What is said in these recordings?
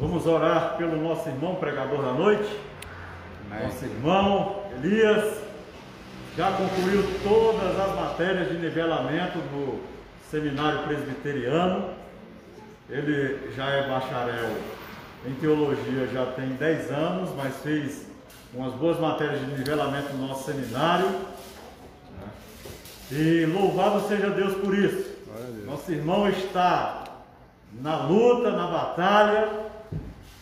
Vamos orar pelo nosso irmão pregador da noite. Amém. Nosso irmão Elias já concluiu todas as matérias de nivelamento do seminário presbiteriano. Ele já é bacharel em teologia, já tem 10 anos, mas fez umas boas matérias de nivelamento no nosso seminário. E louvado seja Deus por isso. Nosso irmão está na luta, na batalha.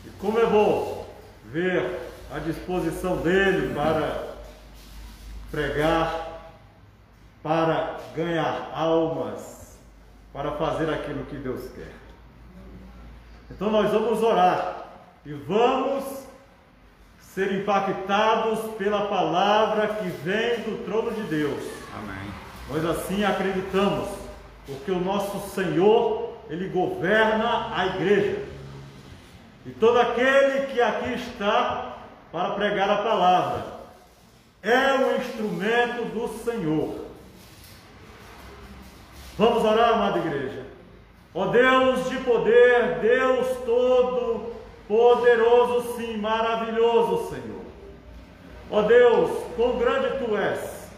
E como é bom ver a disposição dele para pregar, para ganhar almas, para fazer aquilo que Deus quer. Então nós vamos orar e vamos ser impactados pela palavra que vem do trono de Deus. Amém. Nós assim acreditamos, porque o nosso Senhor, Ele governa a igreja. E todo aquele que aqui está para pregar a palavra é um instrumento do Senhor. Vamos orar, amada igreja. Ó Deus de poder, Deus todo poderoso, sim, maravilhoso, Senhor. Ó Deus, quão grande Tu és.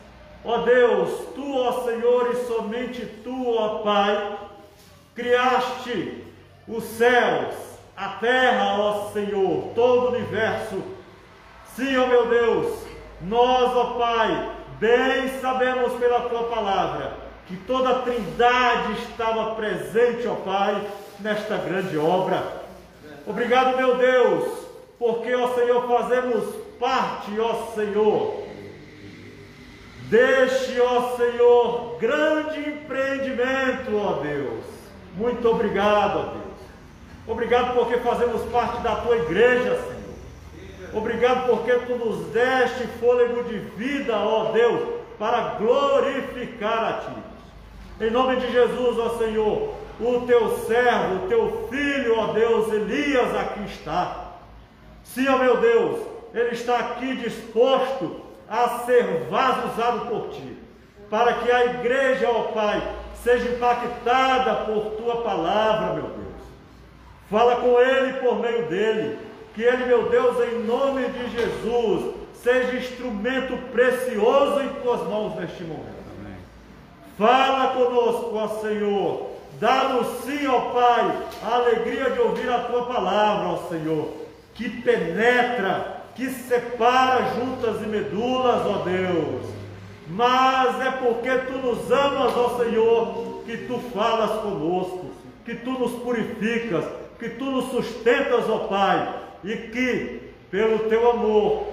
Ó Deus, Tu, ó Senhor, e somente Tu, ó Pai, criaste os céus, a terra, ó Senhor, todo o universo. Sim, ó meu Deus, nós, ó Pai, bem sabemos pela Tua palavra que toda a Trindade estava presente, ó Pai, nesta grande obra. Obrigado, meu Deus, porque, ó Senhor, fazemos parte, ó Senhor, deste, ó Senhor, grande empreendimento, ó Deus. Muito obrigado, ó Deus. Obrigado porque fazemos parte da Tua igreja, Senhor. Obrigado porque Tu nos deste fôlego de vida, ó Deus, para glorificar a Ti. Em nome de Jesus, ó Senhor, o Teu servo, o Teu filho, ó Deus, Elias, aqui está. Sim, ó meu Deus, ele está aqui disposto a ser vaso usado por Ti, para que a igreja, ó Pai, seja impactada por Tua palavra, meu Deus. Fala com ele por meio dele, que ele, meu Deus, em nome de Jesus, seja instrumento precioso em Tuas mãos neste momento. Amém. Fala conosco, ó Senhor. Dá-nos sim, ó Pai, a alegria de ouvir a Tua palavra, ó Senhor, que penetra, que separa juntas e medulas, ó Deus. Mas é porque Tu nos amas, ó Senhor, que Tu falas conosco, que Tu nos purificas, que Tu nos sustentas, ó Pai, e que, pelo Teu amor,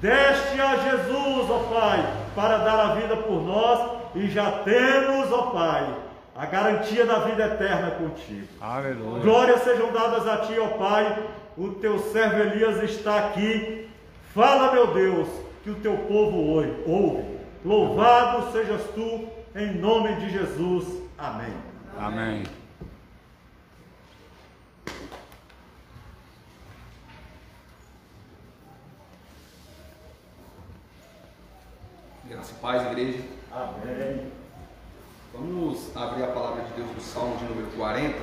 deste a Jesus, ó Pai, para dar a vida por nós, e já temos, ó Pai, a garantia da vida eterna contigo. Aleluia. Glórias sejam dadas a Ti, ó Pai. O Teu servo Elias está aqui. Fala, meu Deus, que o Teu povo ouve. Louvado sejas Tu, em nome de Jesus. Amém. Amém. Graça e paz, igreja. Amém. Vamos abrir a palavra de Deus do Salmo de número 40.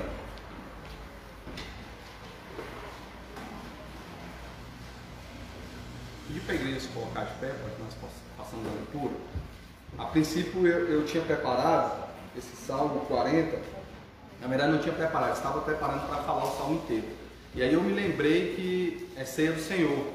Pedir para a igreja se colocar de pé para que nós façamos a leitura. A princípio eu tinha preparado esse Salmo 40. Na verdade não tinha preparado, estava preparando para falar o Salmo inteiro. E aí eu me lembrei que é ceia do Senhor.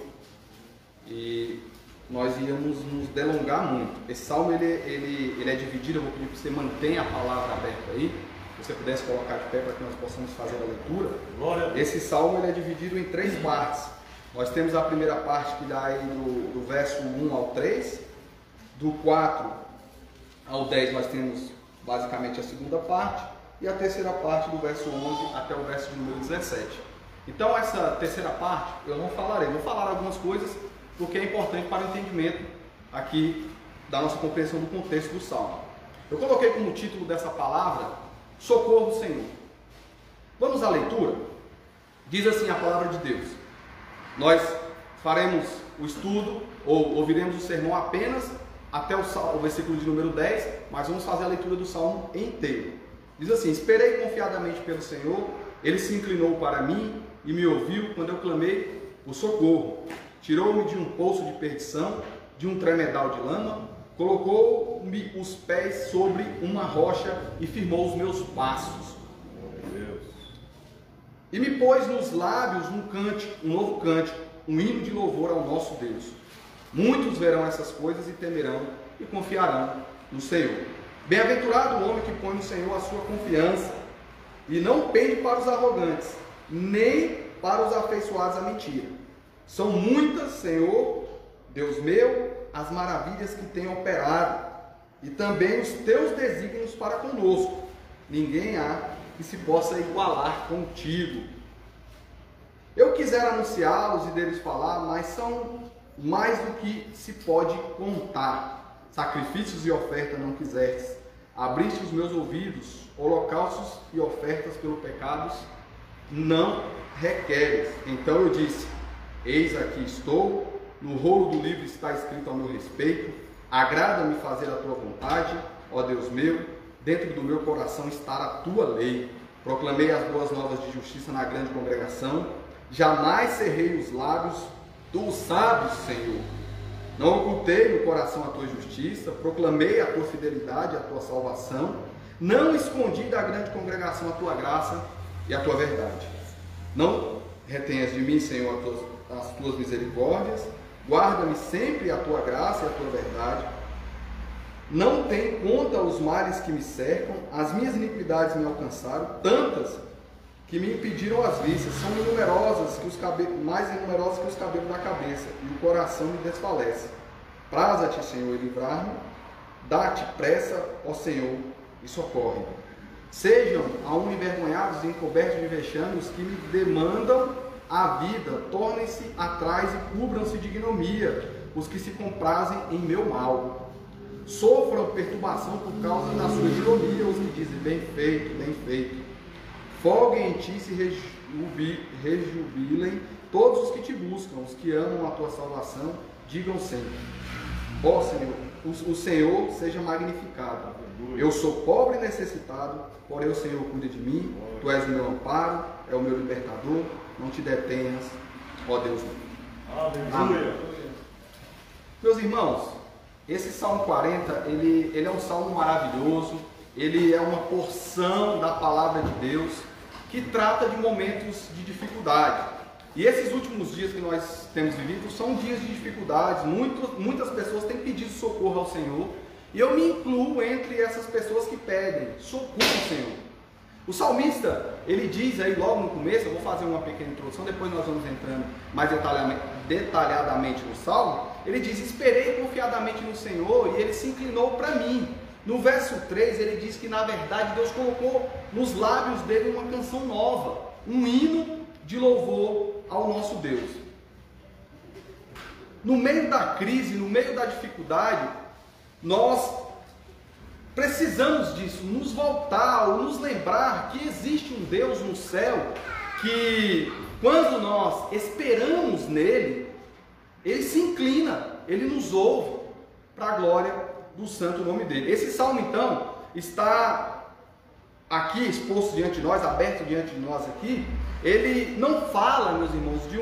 E nós íamos nos delongar muito. Esse salmo ele é dividido, eu vou pedir que você mantenha a palavra aberta aí, se você pudesse colocar de pé para que nós possamos fazer a leitura. Glória a Deus. Esse salmo ele é dividido em 3 partes. Nós temos a primeira parte que dá aí do verso 1 ao 3, do 4 ao 10 nós temos basicamente a segunda parte, e a terceira parte do verso 11 até o verso de número 17. Então essa terceira parte eu não falarei, vou falar algumas coisas porque é importante para o entendimento aqui da nossa compreensão do contexto do Salmo. Eu coloquei como título dessa palavra, Socorro, Senhor. Vamos à leitura? Diz assim a palavra de Deus. Nós faremos o estudo, ou ouviremos o sermão apenas até o versículo de número 10, mas vamos fazer a leitura do Salmo inteiro. Diz assim: esperei confiadamente pelo Senhor, Ele se inclinou para mim e me ouviu quando eu clamei por socorro. Tirou-me de um poço de perdição, de um tremedal de lama, colocou-me os pés sobre uma rocha e firmou os meus passos. E me pôs nos lábios um novo cântico, um hino de louvor ao nosso Deus. Muitos verão essas coisas e temerão e confiarão no Senhor. Bem-aventurado o homem que põe no Senhor a sua confiança e não pende para os arrogantes, nem para os afeiçoados à mentira. São muitas, Senhor, Deus meu, as maravilhas que tem operado, e também os teus desígnios para conosco. Ninguém há que se possa igualar contigo. Eu quisera anunciá-los e deles falar, mas são mais do que se pode contar. Sacrifícios e oferta não quisestes. Abriste os meus ouvidos, holocaustos e ofertas pelo pecados não requeres. Então eu disse: eis aqui estou, no rolo do livro está escrito ao meu respeito, agrada-me fazer a tua vontade, ó Deus meu, dentro do meu coração está a tua lei. Proclamei as boas novas de justiça na grande congregação, jamais cerrei os lábios dos sábios, Senhor. Não ocultei no coração a tua justiça, proclamei a tua fidelidade, a tua salvação, não escondi da grande congregação a tua graça e a tua verdade. Não retenhas de mim, Senhor, as tuas misericórdias, guarda-me sempre a tua graça e a tua verdade. Não tem conta os males que me cercam, as minhas iniquidades me alcançaram, tantas que me impediram as vistas, são numerosas mais numerosas que os cabelos da cabeça, e o coração me desfalece. Praza-te, Senhor, e livrar-me, dá-te pressa, ó Senhor, e socorre-me. Sejam aún envergonhados e encobertos de vexame os que me demandam a vida, tornem-se atrás e cubram-se de ignomia os que se comprazem em meu mal. Sofram perturbação por causa da sua ironia os que dizem: bem feito, bem feito. Folguem em ti e se rejubilem todos os que te buscam, os que amam a tua salvação, digam sempre: ó Senhor, o Senhor seja magnificado. Eu sou pobre e necessitado, porém o Senhor cuida de mim. Tu és o meu amparo, é o meu libertador. Não te detenhas, ó Deus meu. Amém. Meus irmãos, esse Salmo 40, ele é um salmo maravilhoso. Ele é uma porção da palavra de Deus que trata de momentos de dificuldade. E esses últimos dias que nós temos vivido são dias de dificuldades. Muitas pessoas têm pedido socorro ao Senhor, e eu me incluo entre essas pessoas que pedem socorro ao Senhor. O salmista, ele diz aí logo no começo, eu vou fazer uma pequena introdução, depois nós vamos entrando mais detalhadamente no salmo. Ele diz: esperei confiadamente no Senhor e ele se inclinou para mim. No verso 3 ele diz que na verdade Deus colocou nos lábios dele uma canção nova, um hino de louvor ao nosso Deus. No meio da crise, no meio da dificuldade, nós precisamos disso, nos voltar ou nos lembrar que existe um Deus no céu, que quando nós esperamos nele, ele se inclina, ele nos ouve para a glória do santo nome dele. Esse salmo então está aqui exposto diante de nós, aberto diante de nós aqui. Ele não fala, meus irmãos, de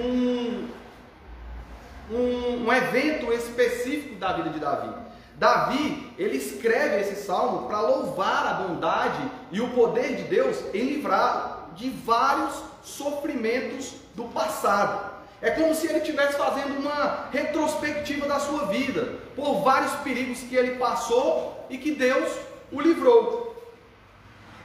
um evento específico da vida de Davi. Davi, ele escreve esse salmo para louvar a bondade e o poder de Deus em livrá-lo de vários sofrimentos do passado. É como se ele estivesse fazendo uma retrospectiva da sua vida, por vários perigos que ele passou e que Deus o livrou.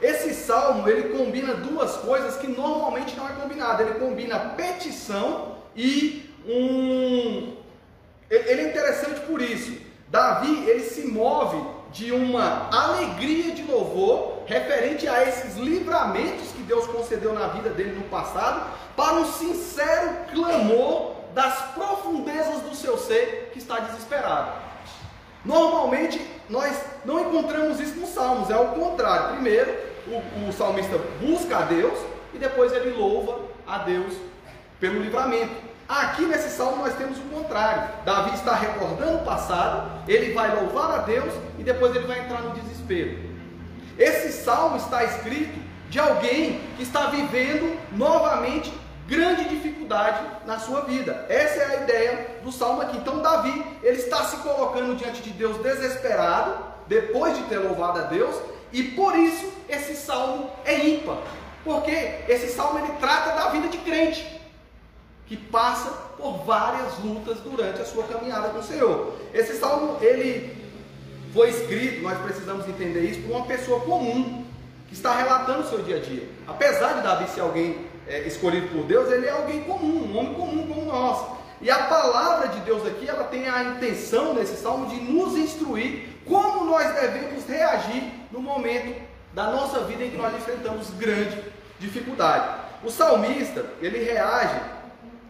Esse salmo, ele combina duas coisas que normalmente não é combinado. Ele combina petição e Ele é interessante por isso. Davi, ele se move de uma alegria de louvor referente a esses livramentos que Deus concedeu na vida dele no passado, para um sincero clamor das profundezas do seu ser que está desesperado. Normalmente nós não encontramos isso nos salmos, é o contrário. Primeiro o salmista busca a Deus e depois ele louva a Deus pelo livramento. Aqui nesse salmo nós temos o contrário. Davi está recordando o passado, ele vai louvar a Deus e depois ele vai entrar no desespero. Esse salmo está escrito de alguém que está vivendo novamente grande dificuldade na sua vida. Essa é a ideia do salmo aqui. Então Davi, ele está se colocando diante de Deus desesperado, depois de ter louvado a Deus, e por isso esse salmo é ímpar, porque esse salmo ele trata da vida de crente, que passa por várias lutas durante a sua caminhada com o Senhor. Esse salmo, ele foi escrito, nós precisamos entender isso, por uma pessoa comum, que está relatando o seu dia a dia. Apesar de Davi ser alguém escolhido por Deus, ele é alguém comum, um homem comum como nós. E a palavra de Deus aqui, ela tem a intenção nesse salmo de nos instruir como nós devemos reagir no momento da nossa vida em que nós enfrentamos grande dificuldade. O salmista, ele reage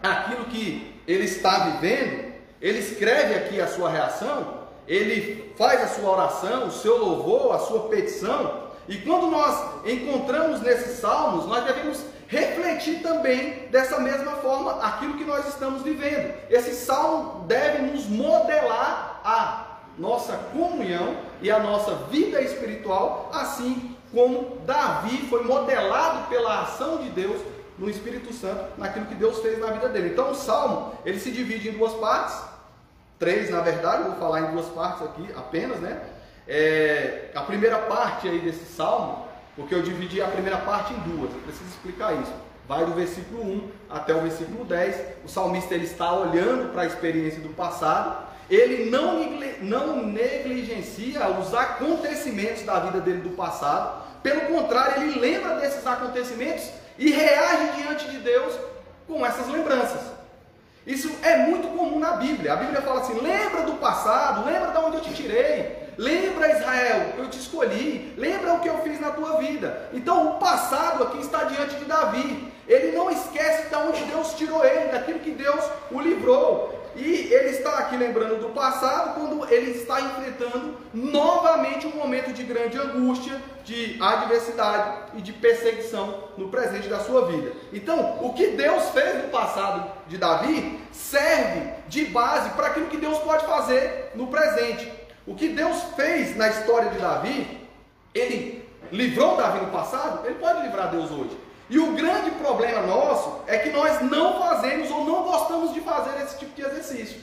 àquilo que ele está vivendo, ele escreve aqui a sua reação, ele faz a sua oração, o seu louvor, a sua petição, e quando nós encontramos nesses salmos, nós devemos refletir também dessa mesma forma aquilo que nós estamos vivendo. Esse salmo deve nos modelar a nossa comunhão e a nossa vida espiritual, assim como Davi foi modelado pela ação de Deus no Espírito Santo, naquilo que Deus fez na vida dele. Então o salmo, ele se divide em duas partes, 3 na verdade, eu vou falar em duas partes aqui apenas, né? A primeira parte aí desse salmo, porque eu dividi a primeira parte em duas, eu preciso explicar isso. Vai do versículo 1 até o versículo 10, o salmista ele está olhando para a experiência do passado, ele não negligencia os acontecimentos da vida dele do passado, pelo contrário, ele lembra desses acontecimentos e reage diante de Deus com essas lembranças. Isso é muito comum na Bíblia. A Bíblia fala assim: lembra do passado, lembra de onde eu te tirei, lembra, Israel, eu te escolhi, lembra o que eu fiz na tua vida. Então o passado aqui está diante de Davi. Ele não esquece de onde Deus tirou ele, daquilo que Deus o livrou. E ele está aqui lembrando do passado, quando ele está enfrentando novamente um momento de grande angústia, de adversidade e de perseguição no presente da sua vida. Então, o que Deus fez no passado de Davi serve de base para aquilo que Deus pode fazer no presente. O que Deus fez na história de Davi, ele livrou Davi no passado, ele pode livrar Deus hoje. E o grande problema nosso é que nós não fazemos ou não gostamos de fazer esse tipo de exercício.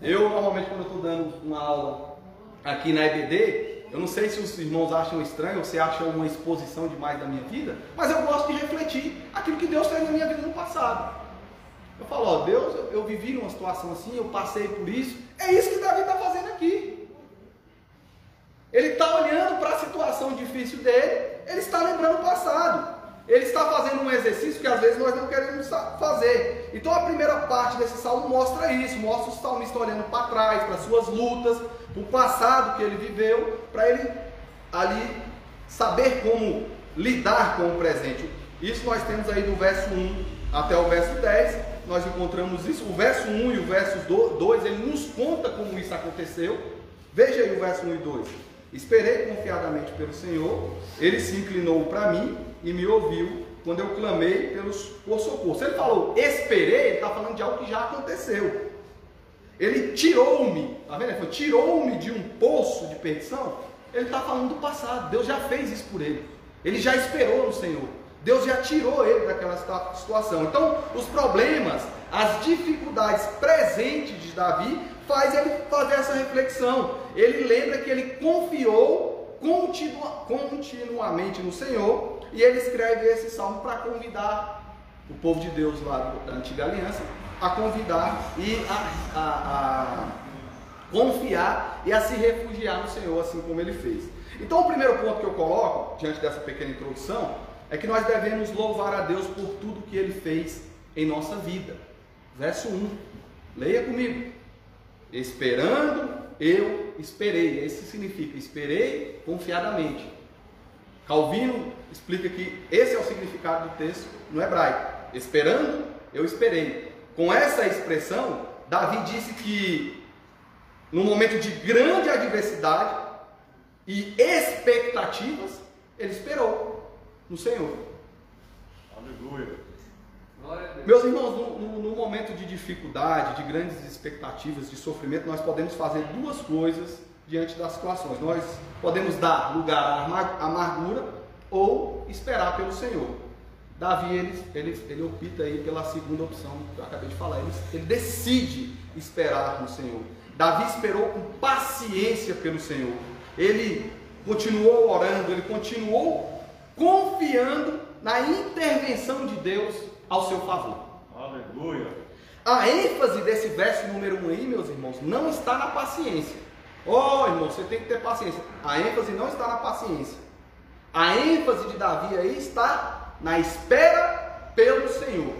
Eu, normalmente, quando eu estou dando uma aula aqui na EBD, eu não sei se os irmãos acham estranho ou se acham uma exposição demais da minha vida, mas eu gosto de refletir aquilo que Deus fez na minha vida no passado. Eu falo, ó, Deus, eu vivi numa situação assim, eu passei por isso. É isso que Davi está fazendo aqui. Ele está olhando para a situação difícil dele, ele está lembrando o passado. Ele está fazendo um exercício que às vezes nós não queremos fazer. Então a primeira parte desse salmo mostra isso, mostra o salmista olhando para trás, para suas lutas, para o passado que ele viveu, para ele ali saber como lidar com o presente. Isso nós temos aí do verso 1 até o verso 10, nós encontramos isso. O verso 1 e o verso 2, ele nos conta como isso aconteceu. Veja aí o verso 1 e 2. Esperei confiadamente pelo Senhor, ele se inclinou para mim e me ouviu quando eu clamei por socorro. Se ele falou esperei, ele está falando de algo que já aconteceu. Ele tirou-me, tá vendo? Ele falou, tirou-me de um poço de perdição. Ele está falando do passado. Deus já fez isso por ele. Ele já esperou no Senhor. Deus já tirou ele daquela situação. Então, os problemas, as dificuldades presentes de Davi, faz ele fazer essa reflexão. Ele lembra que ele confiou continuamente no Senhor. E ele escreve esse salmo para convidar o povo de Deus lá da antiga aliança a convidar e a confiar e a se refugiar no Senhor, assim como ele fez. Então o primeiro ponto que eu coloco, diante dessa pequena introdução, é que nós devemos louvar a Deus por tudo que ele fez em nossa vida. Verso 1, leia comigo. Esperando, eu esperei. Isso significa esperei confiadamente. Calvino explica que esse é o significado do texto no hebraico. Esperando, eu esperei. Com essa expressão, Davi disse que no momento de grande adversidade e expectativas, ele esperou no Senhor. Aleluia. Meus irmãos, no momento de dificuldade, de grandes expectativas, de sofrimento, nós podemos fazer duas coisas diante das situações. Nós podemos dar lugar à amargura ou esperar pelo Senhor. Davi, ele opta aí pela segunda opção que eu acabei de falar. Ele decide esperar no Senhor. Davi esperou com paciência pelo Senhor. Ele continuou orando, ele continuou confiando na intervenção de Deus ao seu favor. Aleluia. A ênfase desse verso número 1 aí, meus irmãos, não está na paciência. Oh, irmão, você tem que ter paciência. A ênfase não está na paciência. A ênfase de Davi aí está na espera pelo Senhor.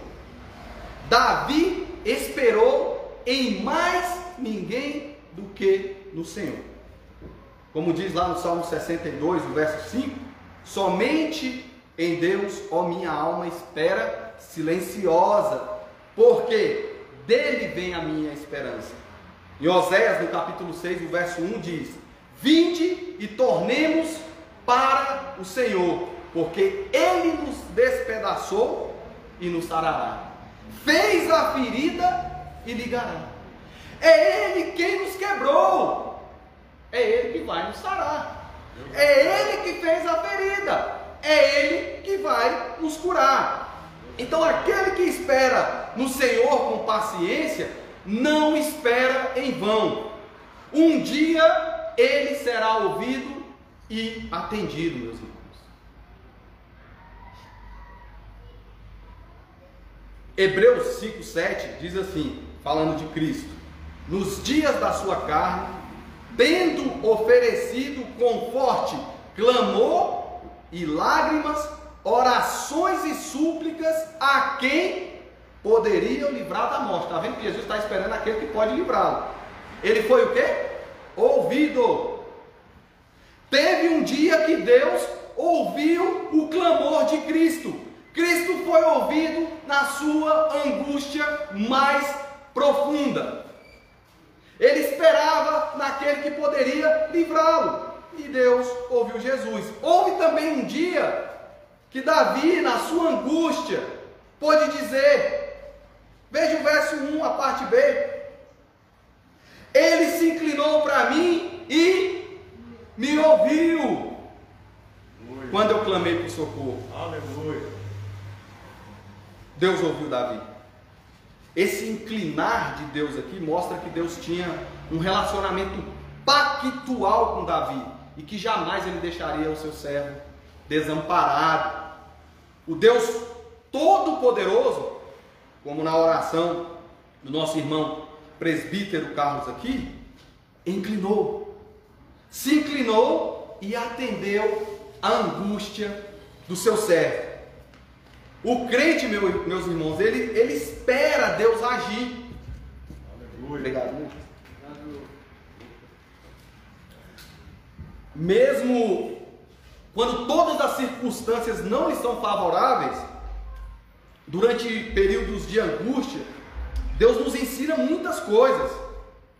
Davi esperou em mais ninguém do que no Senhor. Como diz lá no Salmo 62, o verso 5, somente em Deus, ó minha alma, espera silenciosa, porque dele vem a minha esperança. Em Oséias, no capítulo 6, o verso 1 diz: vinde e tornemos para o Senhor, porque ele nos despedaçou e nos sarará, fez a ferida e ligará. É ele quem nos quebrou, é ele que vai nos sarar, é ele que fez a ferida, é ele que vai nos curar. Então aquele que espera no Senhor com paciência, não espera em vão. Um dia ele será ouvido e atendido, meus irmãos. Hebreus 5:7 diz assim, falando de Cristo: nos dias da sua carne, tendo oferecido com forte clamor e lágrimas, orações e súplicas a quem poderia livrar da morte. Está vendo que Jesus está esperando aquele que pode livrá-lo. Ele foi o quê? Ouvido. Teve um dia que Deus ouviu o clamor de Cristo. Cristo foi ouvido na sua angústia mais profunda. Ele esperava naquele que poderia livrá-lo. E Deus ouviu Jesus. Houve também um dia que Davi, na sua angústia, pôde dizer, veja o verso 1, a parte B: ele se inclinou para mim e me ouviu. Aleluia. Quando eu clamei por socorro. Aleluia. Deus ouviu Davi. Esse inclinar de Deus aqui mostra que Deus tinha um relacionamento pactual com Davi e que jamais ele deixaria o seu servo desamparado. O Deus Todo-Poderoso, como na oração do nosso irmão presbítero Carlos aqui, se inclinou e atendeu a angústia do seu servo. O crente, meus irmãos, ele espera Deus agir. Aleluia. Obrigado. Mesmo quando todas as circunstâncias não lhe são favoráveis, durante períodos de angústia, Deus nos ensina muitas coisas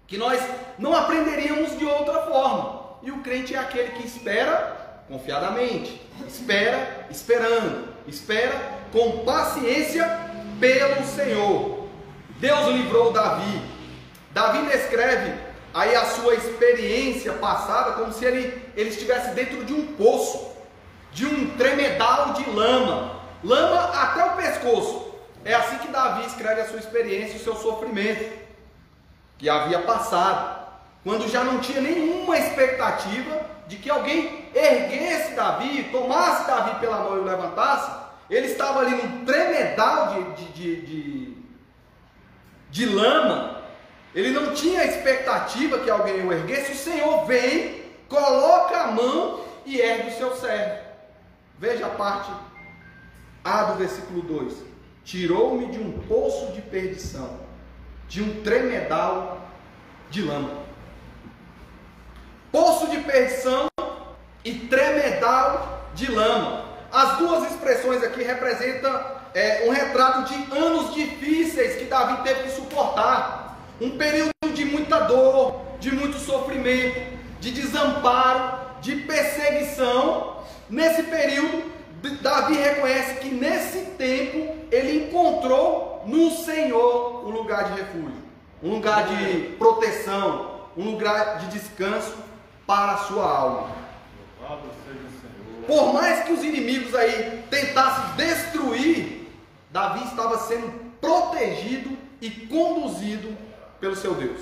que nós não aprenderíamos de outra forma. E o crente é aquele que espera confiadamente, espera com paciência pelo Senhor. Deus livrou Davi. Davi descreve aí a sua experiência passada como se ele estivesse dentro de um poço, de um tremedal de lama até o pescoço. É assim que Davi escreve a sua experiência, o seu sofrimento que havia passado, quando já não tinha nenhuma expectativa de que alguém erguesse Davi, tomasse Davi pela mão e o levantasse. Ele estava ali num tremedal de lama. Ele não tinha expectativa que alguém o erguesse. O Senhor vem, coloca a mão e ergue o seu servo. Veja a parte A do versículo 2: tirou-me de um poço de perdição, de um tremedal de lama. Poço de perdição e tremedal de lama. As duas expressões aqui representam um retrato de anos difíceis que Davi teve que suportar. Um período de muita dor, de muito sofrimento, de desamparo, de perseguição. Nesse período, Davi reconhece que nesse tempo ele encontrou no Senhor um lugar de refúgio, um lugar de proteção, um lugar de descanso para a sua alma. Louvado seja o Senhor. Por mais que os inimigos aí tentassem destruir, Davi estava sendo protegido e conduzido pelo seu Deus.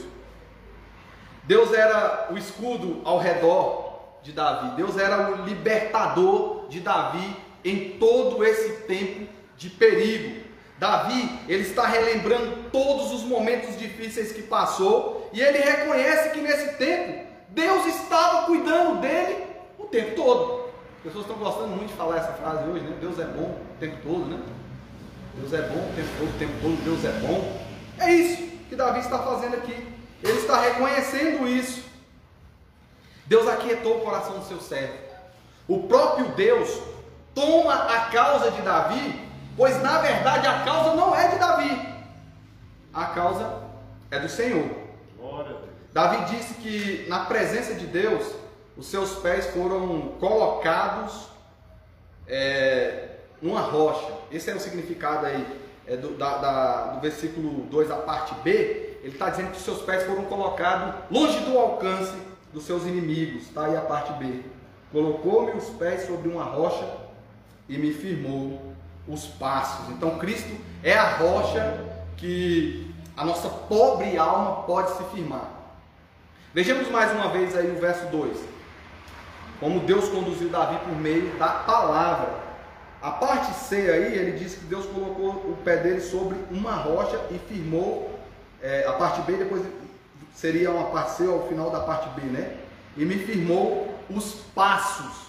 Deus era o escudo ao redor de Davi. Deus era o libertador de Davi em todo esse tempo de perigo. Davi, ele está relembrando todos os momentos difíceis que passou, e ele reconhece que nesse tempo Deus estava cuidando dele o tempo todo. As pessoas estão gostando muito de falar essa frase hoje, né? Deus é bom o tempo todo, né? Deus é bom o tempo todo, Deus é bom. É isso que Davi está fazendo aqui. Ele está reconhecendo isso. Deus aquietou o coração do seu servo. O próprio Deus toma a causa de Davi, pois na verdade a causa não é de Davi, a causa é do Senhor. Davi disse que na presença de Deus, os seus pés foram colocados numa rocha. Esse é o significado aí do versículo 2, a parte B. Ele está dizendo que os seus pés foram colocados longe do alcance dos seus inimigos. Está aí a parte B. Colocou-me os pés sobre uma rocha e me firmou os passos. Então Cristo é a rocha que a nossa pobre alma pode se firmar. Vejamos mais uma vez aí o verso 2. Como Deus conduziu Davi por meio da palavra. A parte C aí, ele diz que Deus colocou o pé dele sobre uma rocha e firmou. A parte B depois seria uma parte C ao final da parte B, né? E me firmou os passos.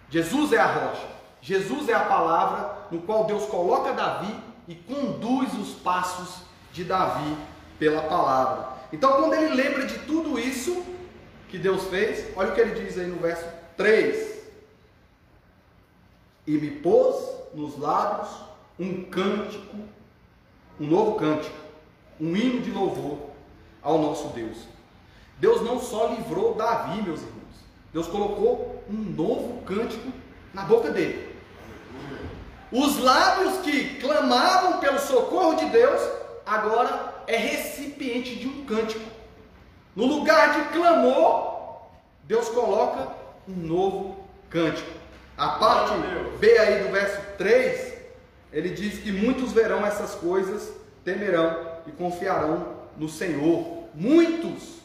Jesus é a rocha. Jesus é a palavra no qual Deus coloca Davi e conduz os passos de Davi pela palavra. Então, quando ele lembra de tudo isso que Deus fez, olha o que ele diz aí no verso 3. E me pôs nos lábios um cântico, um novo cântico, um hino de louvor ao nosso Deus. Deus não só livrou Davi, meus irmãos, Deus colocou um novo cântico na boca dele. Os lábios que clamavam pelo socorro de Deus, agora é recipiente de um cântico. No lugar de clamor, Deus coloca um novo cântico. A parte B aí do verso 3, ele diz que muitos verão essas coisas, temerão e confiarão no Senhor. Muitos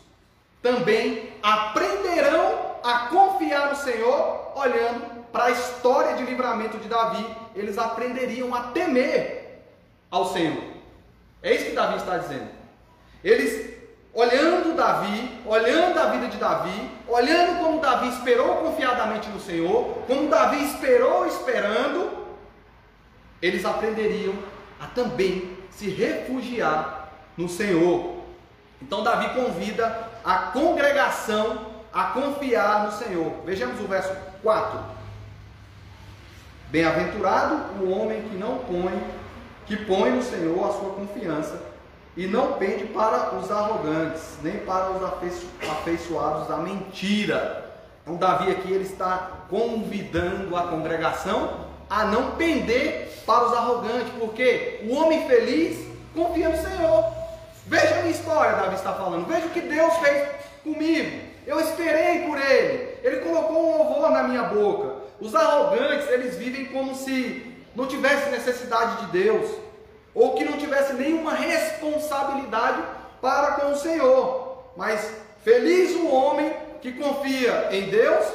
também aprenderão a confiar no Senhor, olhando para a história de livramento de Davi. Eles aprenderiam a temer ao Senhor. É isso que Davi está dizendo. Eles, olhando Davi, olhando a vida de Davi, olhando como Davi esperou confiadamente no Senhor, como Davi esperou esperando, eles aprenderiam a também se refugiar no Senhor. Então Davi convida a congregação a confiar no Senhor. Vejamos o verso 4. Bem-aventurado o homem que põe no Senhor a sua confiança e não pende para os arrogantes, nem para os afeiçoados da mentira. Então Davi aqui ele está convidando a congregação a não pender para os arrogantes, porque o homem feliz confia no Senhor. Veja a minha história, Davi está falando. Veja o que Deus fez comigo. Eu esperei por Ele. Ele colocou um louvor na minha boca. Os arrogantes, eles vivem como se não tivesse necessidade de Deus, ou que não tivesse nenhuma responsabilidade para com o Senhor. Mas feliz o homem que confia em Deus,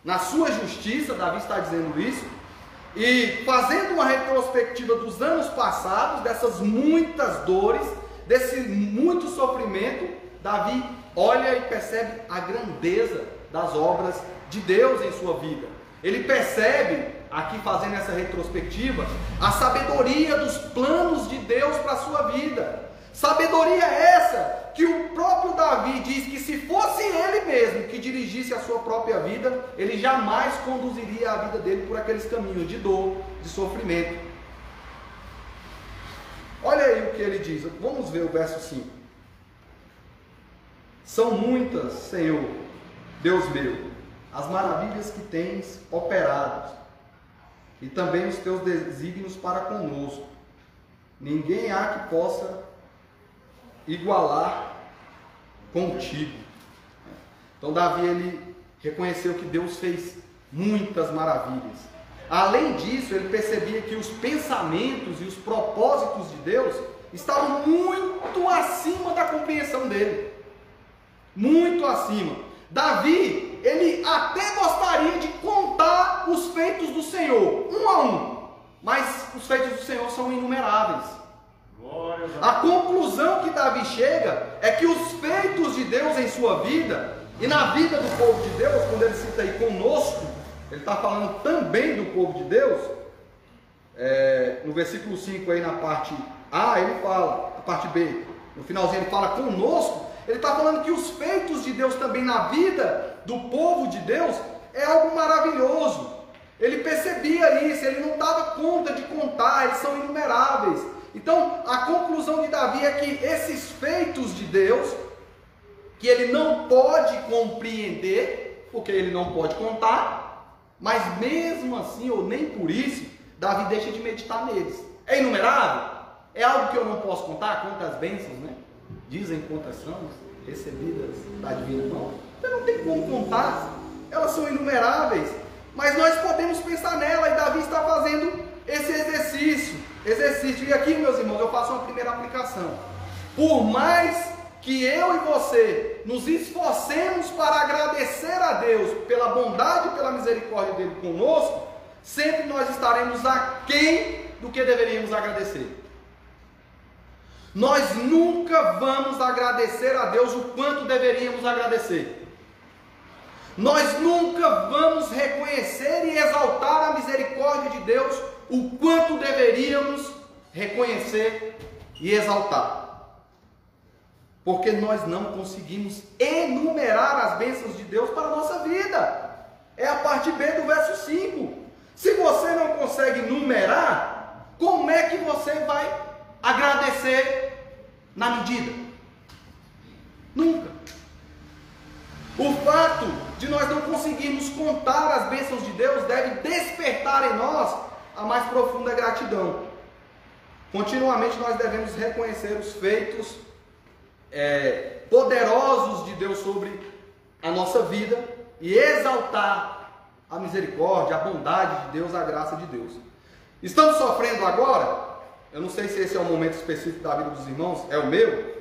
na sua justiça. Davi está dizendo isso, e fazendo uma retrospectiva dos anos passados, dessas muitas dores, desse muito sofrimento, Davi olha e percebe a grandeza das obras de Deus em sua vida. Ele percebe, aqui fazendo essa retrospectiva, a sabedoria dos planos de Deus para a sua vida. Sabedoria essa que o próprio Davi diz que se fosse ele mesmo que dirigisse a sua própria vida, ele jamais conduziria a vida dele por aqueles caminhos de dor, de sofrimento. Olha aí o que ele diz, vamos ver o verso 5. São muitas, Senhor, Deus meu, as maravilhas que tens operado, e também os teus desígnios para conosco. Ninguém há que possa igualar contigo. Então Davi, ele reconheceu que Deus fez muitas maravilhas. Além disso, ele percebia que os pensamentos e os propósitos de Deus estavam muito acima da compreensão dele. Muito acima. Davi, ele até gostaria de contar os feitos do Senhor, um a um, mas os feitos do Senhor são inumeráveis. A conclusão que Davi chega é que os feitos de Deus em sua vida e na vida do povo de Deus, quando ele cita aí conosco, ele está falando também do povo de Deus. No versículo 5 aí na parte A, ele fala, a parte B, no finalzinho ele fala conosco. Ele está falando que os feitos de Deus também na vida do povo de Deus é algo maravilhoso. Ele percebia isso, ele não dava conta de contar, eles são inumeráveis. Então, a conclusão de Davi é que esses feitos de Deus, que ele não pode compreender, porque ele não pode contar, mas mesmo assim, ou nem por isso, Davi deixa de meditar neles. É inumerável? É algo que eu não posso contar? Quantas bênçãos, né? Dizem quantas são recebidas da divina mão. Você não tem como contar, elas são inumeráveis, mas nós podemos pensar nela, e Davi está fazendo esse exercício. E aqui, meus irmãos, eu faço uma primeira aplicação. Por mais que eu e você nos esforcemos para agradecer a Deus pela bondade e pela misericórdia dele conosco, sempre nós estaremos aquém do que deveríamos agradecer. Nós nunca vamos agradecer a Deus o quanto deveríamos agradecer. Nós nunca vamos reconhecer e exaltar a misericórdia de Deus o quanto deveríamos reconhecer e exaltar. Porque nós não conseguimos enumerar as bênçãos de Deus para a nossa vida. É a parte B do verso 5. Se você não consegue numerar, como é que você vai agradecer na medida? Nunca. O fato de nós não conseguirmos contar as bênçãos de Deus deve despertar em nós a mais profunda gratidão. Continuamente nós devemos reconhecer os feitos poderosos de Deus sobre a nossa vida e exaltar a misericórdia, a bondade de Deus, a graça de Deus. Estamos sofrendo agora? Eu não sei se esse é o momento específico da vida dos irmãos, é o meu.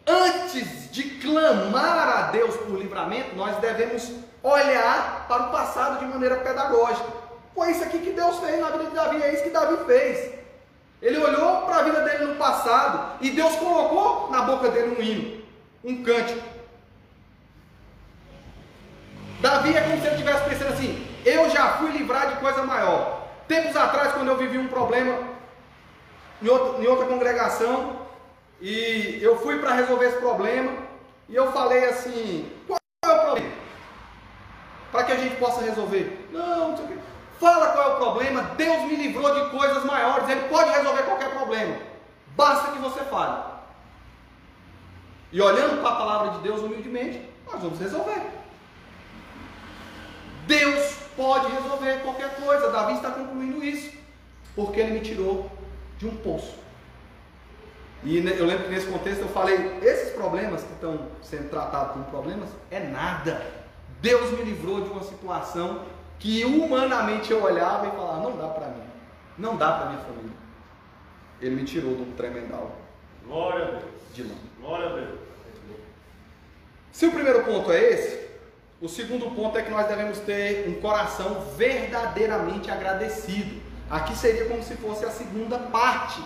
Antes de clamar a Deus por livramento, nós devemos olhar para o passado de maneira pedagógica. Foi isso aqui que Deus fez na vida de Davi, é isso que Davi fez. Ele olhou para a vida dele no passado e Deus colocou na boca dele um hino, um cântico. Davi é como se ele estivesse pensando assim: eu já fui livrar de coisa maior. Tempos atrás, quando eu vivi um problema em outra congregação, e eu fui para resolver esse problema, e eu falei assim: qual é o problema? Para que a gente possa resolver. Não sei o que. Fala qual é o problema. Deus me livrou de coisas maiores. Ele pode resolver qualquer problema. Basta que você fale. E olhando para a palavra de Deus humildemente, nós vamos resolver. Deus pode resolver qualquer coisa. Davi está concluindo isso, porque ele me tirou de um poço. E eu lembro que nesse contexto eu falei: esses problemas que estão sendo tratados como problemas é nada. Deus me livrou de uma situação que humanamente eu olhava e falava: não dá para mim, não dá para minha família. Ele me tirou de um tremendal. Glória a Deus. De lá. Glória a Deus. Se o primeiro ponto é esse, o segundo ponto é que nós devemos ter um coração verdadeiramente agradecido. Aqui seria como se fosse a segunda parte,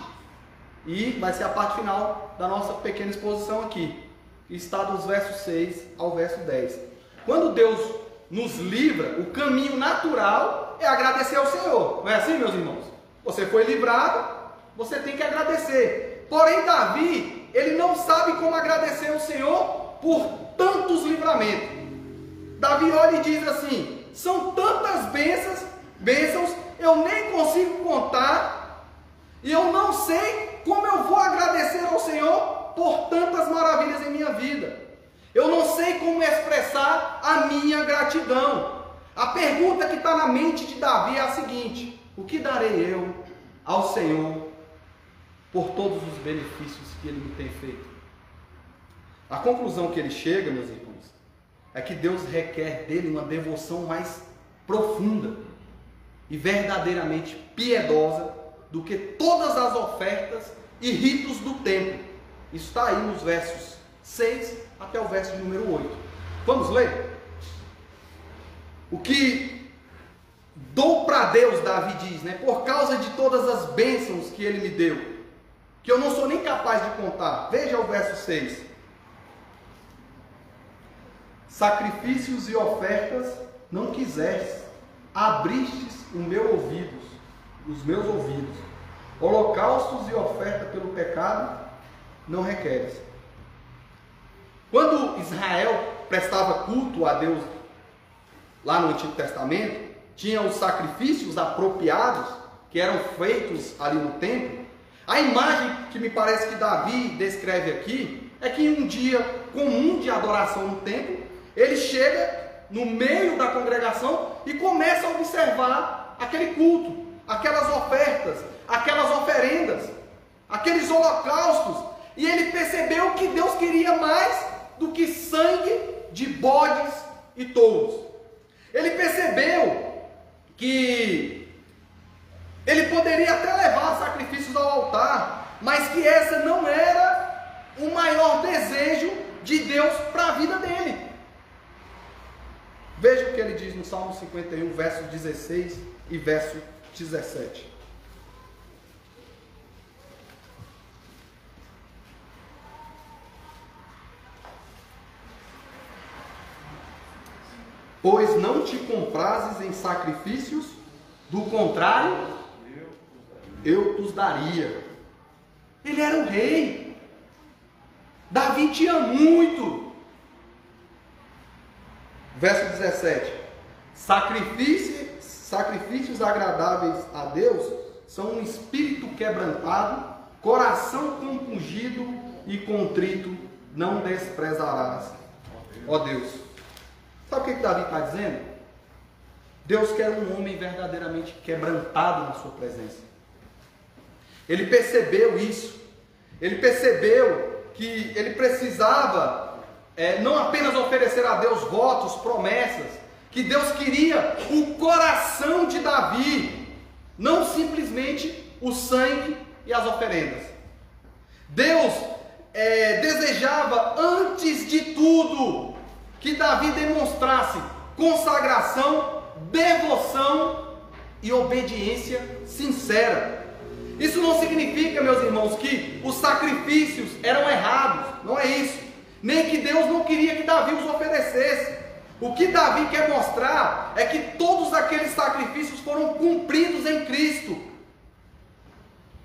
e vai ser a parte final da nossa pequena exposição aqui. Está dos versos 6 ao verso 10. Quando Deus nos livra, o caminho natural é agradecer ao Senhor. Não é assim, meus irmãos? Você foi livrado, você tem que agradecer. Porém, Davi, ele não sabe como agradecer ao Senhor por tantos livramentos. Davi olha e diz assim: são tantas bênçãos, eu nem consigo contar, e eu não sei como eu vou agradecer ao Senhor por tantas maravilhas em minha vida. Eu não sei como expressar a minha gratidão. A pergunta que está na mente de Davi é a seguinte: o que darei eu ao Senhor por todos os benefícios que Ele me tem feito? A conclusão que ele chega, meus irmãos, é que Deus requer dele uma devoção mais profunda e verdadeiramente piedosa do que todas as ofertas e ritos do templo. Isso está aí nos versos 6 até o verso de número 8. Vamos ler? O que dou para Deus, Davi diz, né? Por causa de todas as bênçãos que Ele me deu, que eu não sou nem capaz de contar. Veja o verso 6. Sacrifícios e ofertas não quisestes, abristes os meus ouvidos. Holocaustos e oferta pelo pecado não requeres. Quando Israel prestava culto a Deus lá no Antigo Testamento, tinha os sacrifícios apropriados que eram feitos ali no templo. A imagem que me parece que Davi descreve aqui é que em um dia comum de adoração no templo, ele chega no meio da congregação e começa a observar aquele culto, aquelas ofertas, aquelas oferendas, aqueles holocaustos, e ele percebeu que Deus queria mais do que sangue de bodes e touros. Ele percebeu que ele poderia até levar sacrifícios ao altar, mas que essa não era o maior desejo de Deus para a vida dele. Veja o que ele diz no Salmo 51, verso 16 e verso 17. Pois não te comprases em sacrifícios, do contrário, eu os daria. Ele era o rei. Davi tinha muito. Verso 17. Sacrifícios agradáveis a Deus são um espírito quebrantado, coração compungido e contrito não desprezarás. Ó Deus. Sabe o que Davi está dizendo? Deus quer um homem verdadeiramente quebrantado na sua presença. Ele percebeu isso. Ele percebeu que ele precisava não apenas oferecer a Deus votos, promessas, que Deus queria o coração de Davi, não simplesmente o sangue e as oferendas. Deus desejava, antes de tudo, que Davi demonstrasse consagração, devoção e obediência sincera. Isso não significa, meus irmãos, que os sacrifícios eram errados, não é isso. Nem que Deus não queria que Davi os oferecesse. O que Davi quer mostrar é que todos aqueles sacrifícios foram cumpridos em Cristo,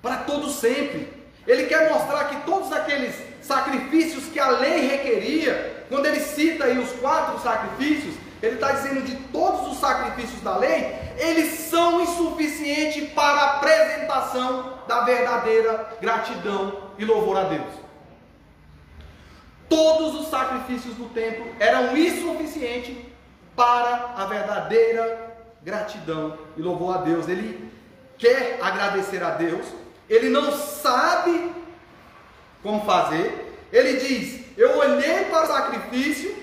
para todo sempre. Ele quer mostrar que todos aqueles sacrifícios que a lei requeria, quando ele cita aí os 4 sacrifícios, ele está dizendo de todos os sacrifícios da lei, eles são insuficientes para a apresentação da verdadeira gratidão e louvor a Deus. Todos os sacrifícios do templo eram insuficientes para a verdadeira gratidão e louvor a Deus. Ele quer agradecer a Deus, ele não sabe como fazer. Ele diz: eu olhei para o sacrifício,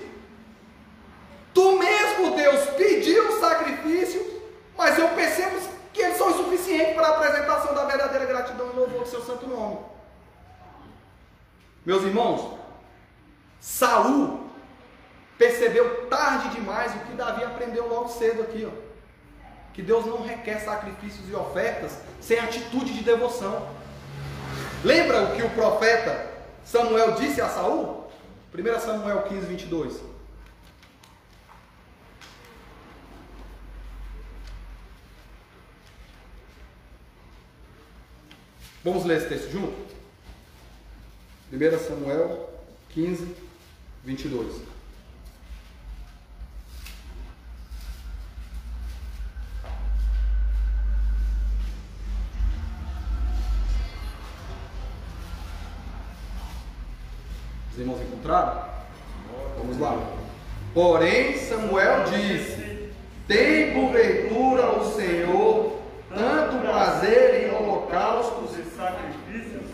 tu mesmo, Deus, pediu o sacrifício, mas eu percebo que eles são insuficientes para a apresentação da verdadeira gratidão e louvor do seu santo nome. Meus irmãos, Saul percebeu tarde demais o que Davi aprendeu logo cedo aqui, ó, que Deus não requer sacrifícios e ofertas sem atitude de devoção. Lembra o que o profeta Samuel disse a Saul? 1 Samuel 15, 22. Vamos ler esse texto junto? 1 Samuel 15, 22. Os irmãos encontraram? Vamos lá. Porém, Samuel disse: tem porventura o Senhor tanto prazer em holocaustos e sacrifícios,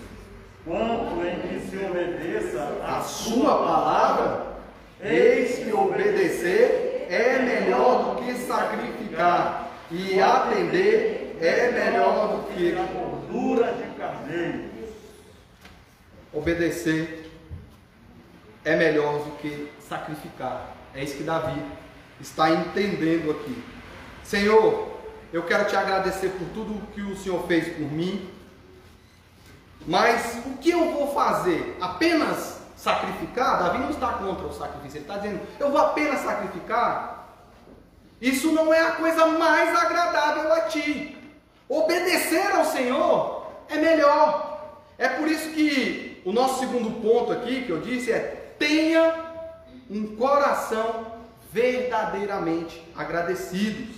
quanto em que se obedeça a sua palavra? Eis que obedecer é melhor do que que sacrificar e atender é melhor do que gordura de carneiro. Obedecer é melhor do que sacrificar. É isso que Davi está entendendo aqui. Senhor, eu quero te agradecer por tudo que o Senhor fez por mim, mas o que eu vou fazer? Apenas sacrificar? Davi não está contra o sacrifício, ele está dizendo, eu vou apenas sacrificar? Isso não é a coisa mais agradável a ti. Obedecer ao Senhor é melhor. É por isso que o nosso segundo ponto aqui, que eu disse, é tenha um coração verdadeiramente agradecidos.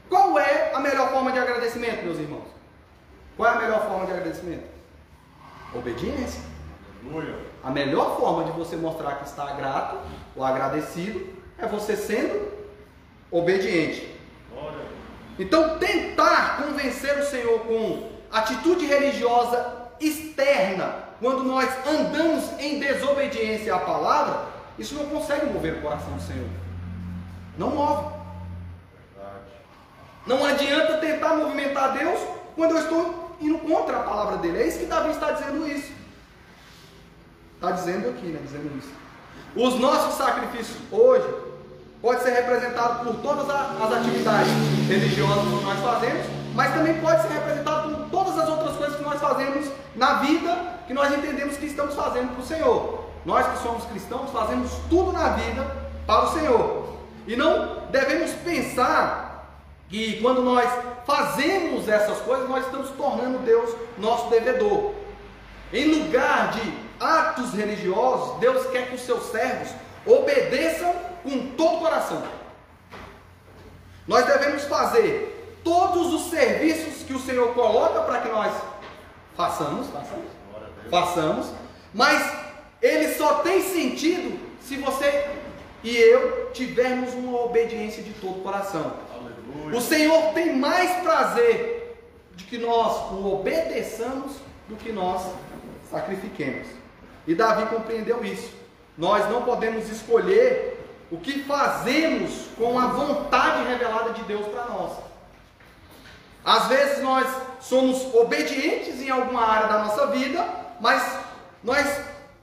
Qual é a melhor forma de agradecimento, meus irmãos? Qual é a melhor forma de agradecimento? Obediência. A melhor forma de você mostrar que está grato ou agradecido é você sendo obediente. Então, tentar convencer o Senhor com atitude religiosa externa, quando nós andamos em desobediência à palavra, isso não consegue mover o coração do Senhor. Não move. Não adianta tentar movimentar Deus quando eu estou indo contra a palavra dele. É isso que Davi está dizendo isso. Está dizendo aqui, né? Dizendo isso. Os nossos sacrifícios hoje pode ser representado por todas as atividades religiosas que nós fazemos, mas também pode ser representado por todas as outras coisas que nós fazemos na vida, que nós entendemos que estamos fazendo para o Senhor. Nós que somos cristãos fazemos tudo na vida para o Senhor. E não devemos pensar que quando nós fazemos essas coisas, nós estamos tornando Deus nosso devedor. Em lugar de atos religiosos, Deus quer que os seus servos obedeçam com todo o coração. Nós devemos fazer todos os serviços que o Senhor coloca para que nós façamos, mas ele só tem sentido se você e eu tivermos uma obediência de todo o coração. O Senhor tem mais prazer de que nós o obedeçamos do que nós sacrifiquemos. E Davi compreendeu isso. Nós não podemos escolher o que fazemos com a vontade revelada de Deus para nós. Às vezes nós somos obedientes em alguma área da nossa vida, mas nós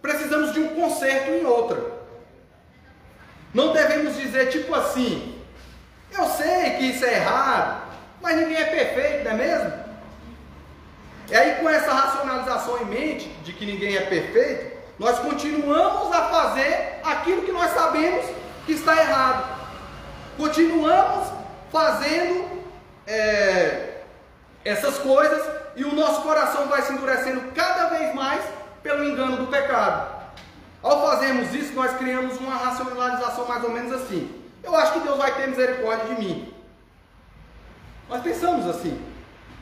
precisamos de um conserto em outra. Não devemos dizer tipo assim, eu sei que isso é errado, mas ninguém é perfeito, não é mesmo? E aí, com essa racionalização em mente, de que ninguém é perfeito, nós continuamos a fazer aquilo que nós sabemos que está errado. Continuamos fazendo essas coisas e o nosso coração vai se endurecendo cada vez mais pelo engano do pecado. Ao fazermos isso, nós criamos uma racionalização mais ou menos assim. Eu acho que Deus vai ter misericórdia de mim. Nós pensamos assim.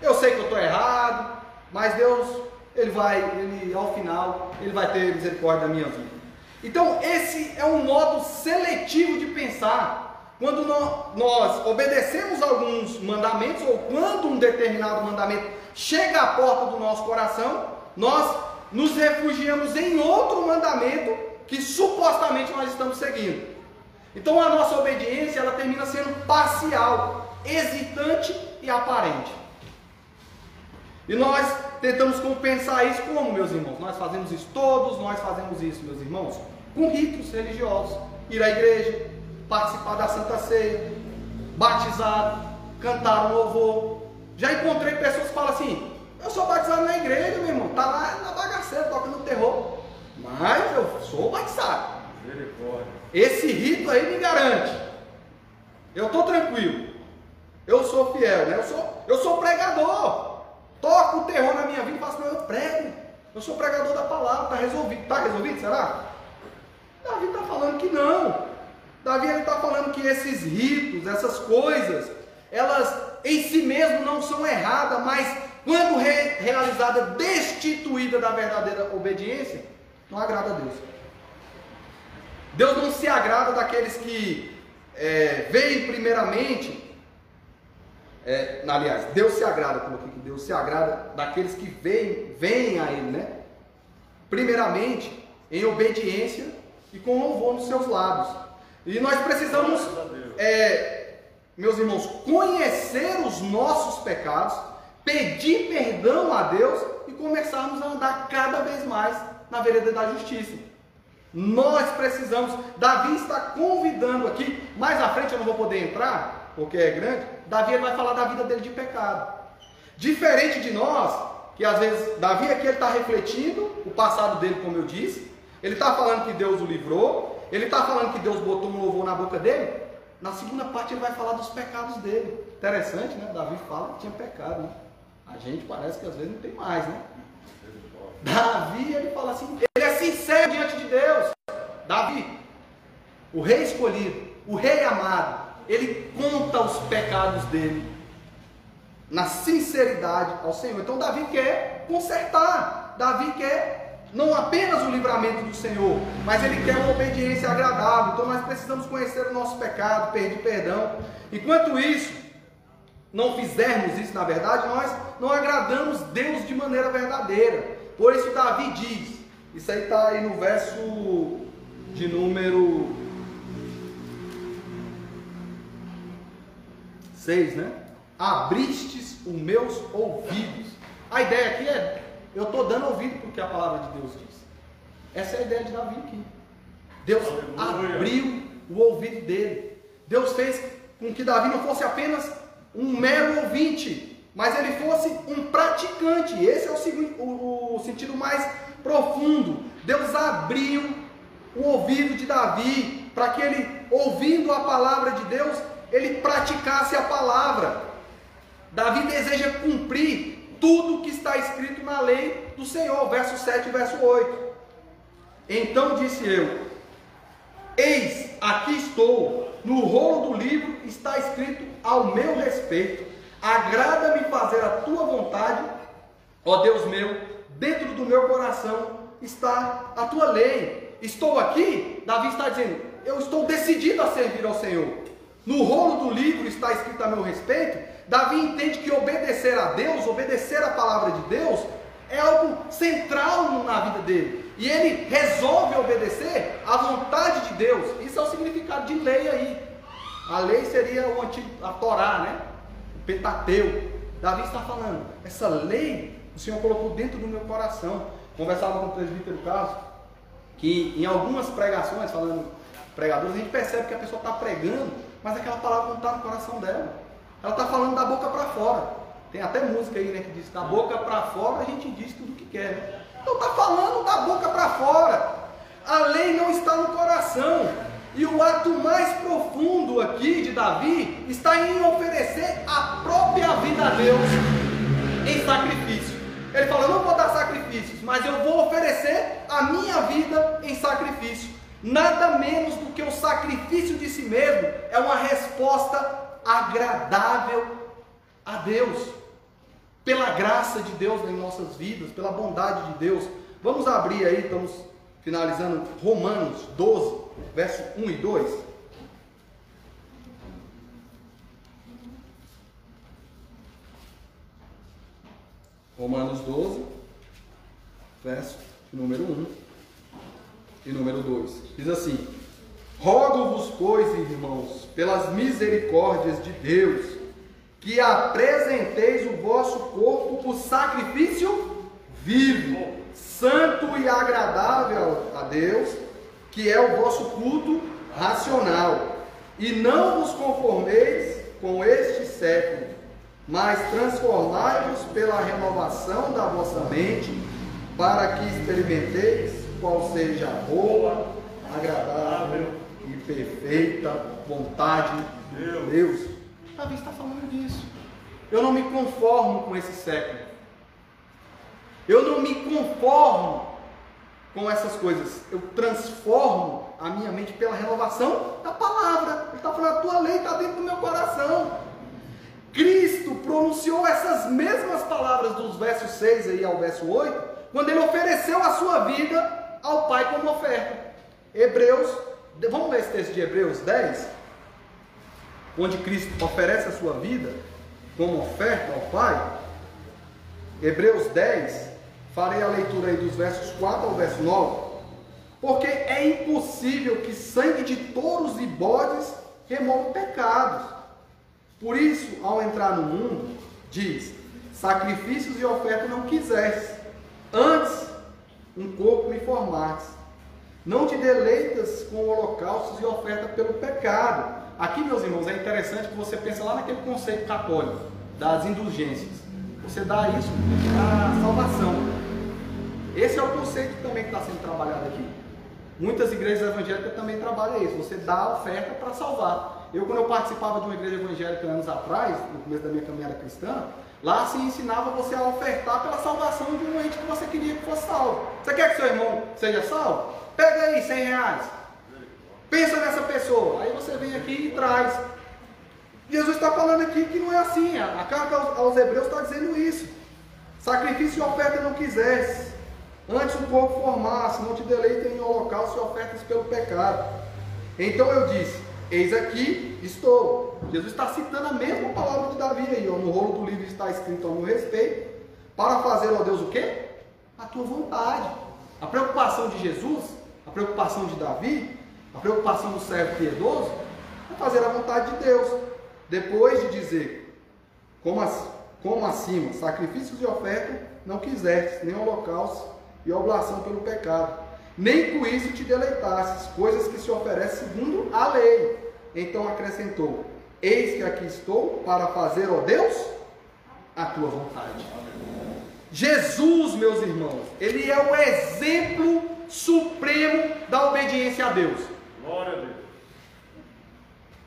Eu sei que eu estou errado, mas Deus, ao final, Ele vai ter misericórdia da minha vida. Então, esse é um modo seletivo de pensar. Quando nós obedecemos alguns mandamentos, ou quando um determinado mandamento chega à porta do nosso coração, nós nos refugiamos em outro mandamento que supostamente nós estamos seguindo. Então a nossa obediência, ela termina sendo parcial, hesitante e aparente. E nós tentamos compensar isso como, meus irmãos? Nós fazemos isso, todos nós fazemos isso, meus irmãos, com ritos religiosos. Ir à igreja, participar da Santa Ceia, batizado, cantar um louvor. Já encontrei pessoas que falam assim, eu sou batizado na igreja, meu irmão, tá lá na bagaceira, tocando terror, mas eu sou batizado. Esse rito aí me garante. Eu estou tranquilo. Eu sou fiel, né? Eu sou pregador. Toco o terror na minha vida e faço, não, eu prego. Eu sou pregador da palavra, está resolvido. Está resolvido, será? Davi está falando que não. Davi está falando que esses ritos, essas coisas, elas em si mesmo não são erradas, mas quando realizada, destituída da verdadeira obediência, não agrada a Deus. Deus não se agrada daqueles que veem primeiramente, aliás, Deus se agrada, coloquei que Deus se agrada daqueles que veem a Ele, né? Primeiramente, em obediência e com louvor nos seus lábios. E nós precisamos meus irmãos, conhecer os nossos pecados, pedir perdão a Deus e começarmos a andar cada vez mais na vereda da justiça. Nós precisamos, Davi está convidando aqui, mais à frente eu não vou poder entrar, porque é grande, Davi vai falar da vida dele de pecado. Diferente de nós, que às vezes, Davi aqui ele está refletindo o passado dele, como eu disse, ele está falando que Deus o livrou, ele está falando que Deus botou um louvor na boca dele. Na segunda parte ele vai falar dos pecados dele. Interessante, né? Davi fala que tinha pecado, né? A gente parece que às vezes não tem mais, né? Davi, ele fala assim, ele é sincero diante de Deus. Davi, o rei escolhido, o rei amado, ele conta os pecados dele na sinceridade ao Senhor. Então Davi quer consertar, Davi quer não apenas o livramento do Senhor, mas ele quer uma obediência agradável. Então nós precisamos conhecer o nosso pecado, pedir perdão. Enquanto isso, não fizermos isso, na verdade, nós não agradamos Deus de maneira verdadeira. Por isso Davi diz, isso aí está aí no verso de número 6, né? Abristes os meus ouvidos. A ideia aqui é, eu estou dando ouvido porque a palavra de Deus diz. Essa é a ideia de Davi aqui. Deus abriu o ouvido dele. Deus fez com que Davi não fosse apenas um mero ouvinte, mas ele fosse um praticante. Esse é o sentido mais profundo. Deus abriu o ouvido de Davi para que ele, ouvindo a palavra de Deus, ele praticasse a palavra. Davi deseja cumprir tudo que está escrito na lei do Senhor, verso 7 e verso 8. Então disse eu, eis, aqui estou, no rolo do livro está escrito ao meu respeito, agrada-me fazer a tua vontade, ó Deus meu, dentro do meu coração está a tua lei. Estou aqui, Davi está dizendo, eu estou decidido a servir ao Senhor. No rolo do livro está escrito a meu respeito. Davi entende que obedecer a Deus, obedecer a palavra de Deus, é algo central na vida dele. E ele resolve obedecer à vontade de Deus. Isso é o significado de lei aí. A lei seria o antigo, a Torá, né? O Pentateuco. Davi está falando, essa lei o Senhor colocou dentro do meu coração. Conversava com o presbítero Carlos, que em algumas pregações, falando pregadores, a gente percebe que a pessoa está pregando, mas aquela palavra não está no coração dela. Ela está falando da boca para fora. Tem até música aí, né, que diz, da boca para fora a gente diz tudo o que quer, né? Então está falando da boca para fora. A lei não está no coração. E o ato mais profundo aqui de Davi está em oferecer a própria vida a Deus em sacrifício. Ele fala, eu não vou dar sacrifícios, mas eu vou oferecer a minha vida em sacrifício. Nada menos do que o sacrifício de si mesmo é uma resposta agradável a Deus, pela graça de Deus em nossas vidas, pela bondade de Deus. Vamos abrir aí, estamos finalizando Romanos 12, verso 1 e 2. Romanos 12, verso número 1 e número 2. Diz assim, rogo-vos, pois, irmãos, pelas misericórdias de Deus, que apresenteis o vosso corpo por sacrifício vivo, santo e agradável a Deus, que é o vosso culto racional. E não vos conformeis com este século, mas transformai-vos pela renovação da vossa mente, para que experimenteis qual seja a boa, agradável e perfeita vontade de Deus. Davi está falando disso. Eu não me conformo com esse século. Eu não me conformo com essas coisas. Eu transformo a minha mente pela renovação da palavra. Ele está falando, a tua lei está dentro do meu coração. Cristo pronunciou essas mesmas palavras dos versos 6 aí ao verso 8, quando ele ofereceu a sua vida ao Pai como oferta. Hebreus, vamos ler esse texto de Hebreus 10, onde Cristo oferece a sua vida como oferta ao Pai. Hebreus 10, farei a leitura aí dos versos 4 ao verso 9. Porque é impossível que sangue de touros e bodes remova pecados. Por isso, ao entrar no mundo, diz: sacrifícios e ofertas não quiseste, antes um corpo me formaste. Não te deleitas com holocaustos e ofertas pelo pecado. Aqui, meus irmãos, é interessante que você pensa lá naquele conceito católico das indulgências. Você dá isso para salvação. Esse é o conceito também que está sendo trabalhado aqui. Muitas igrejas evangélicas também trabalham isso. Você dá a oferta para salvar. Quando eu participava de uma igreja evangélica anos atrás, no começo da minha caminhada cristã, lá se ensinava você a ofertar pela salvação de um ente que você queria que fosse salvo. Você quer que seu irmão seja salvo? Pega aí R$100. Pensa nessa pessoa. Aí você vem aqui e traz. Jesus está falando aqui que não é assim. A carta aos Hebreus está dizendo isso. Sacrifício e oferta não quisesse, antes um corpo formasse, não te deleita em holocausto e ofertas pelo pecado. Então eu disse: eis aqui estou. Jesus está citando a mesma palavra de Davi aí, ó. No rolo do livro está escrito ao meu respeito, para fazer, ó Deus, o quê? A tua vontade. A preocupação de Jesus, a preocupação de Davi, a preocupação do servo piedoso, é fazer a vontade de Deus. Depois de dizer, como acima, sacrifícios e ofertas não quisestes, nem holocausto e oblação pelo pecado, nem com isso te deleitasses, coisas que se oferecem segundo a lei. Então acrescentou: eis que aqui estou para fazer, ó Deus, a tua vontade. Jesus, meus irmãos, ele é o exemplo supremo da obediência a Deus. Glória a Deus.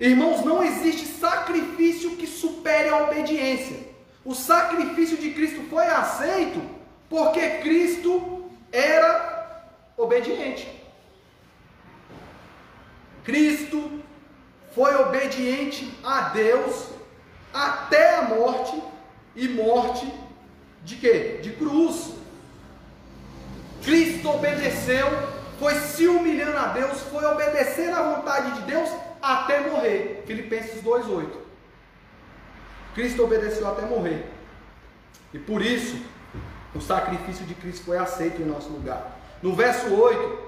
Irmãos, não existe sacrifício que supere a obediência. O sacrifício de Cristo foi aceito porque Cristo era obediente. Cristo foi obediente a Deus até a morte, e morte de quê? De cruz. Cristo obedeceu, foi se humilhando a Deus, foi obedecer à vontade de Deus até morrer. Filipenses 2:8. Cristo obedeceu até morrer. E por isso, o sacrifício de Cristo foi aceito em nosso lugar. No verso 8,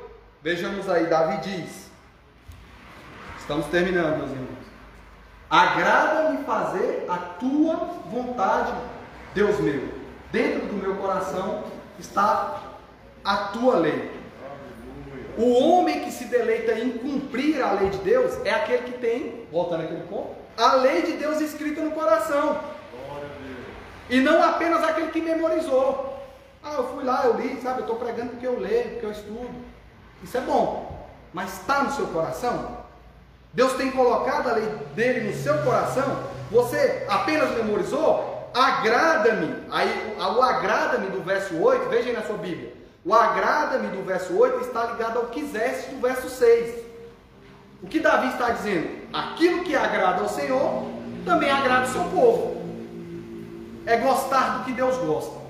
vejamos aí, Davi diz, estamos terminando, meus irmãos: agrada-me fazer a tua vontade, Deus meu. Dentro do meu coração está a tua lei. O homem que se deleita em cumprir a lei de Deus é aquele que tem, voltando aquele ponto, a lei de Deus escrita no coração. E não apenas aquele que memorizou. Eu fui lá, eu li, sabe? Eu estou pregando porque eu leio, porque eu estudo. Isso é bom, mas está no seu coração? Deus tem colocado a lei dele no seu coração? Você apenas memorizou? Agrada-me. Aí o agrada-me do verso 8, veja aí na sua Bíblia. O agrada-me do verso 8 está ligado ao quiseste do verso 6. O que Davi está dizendo? Aquilo que agrada ao Senhor também agrada o seu povo. É gostar do que Deus gosta.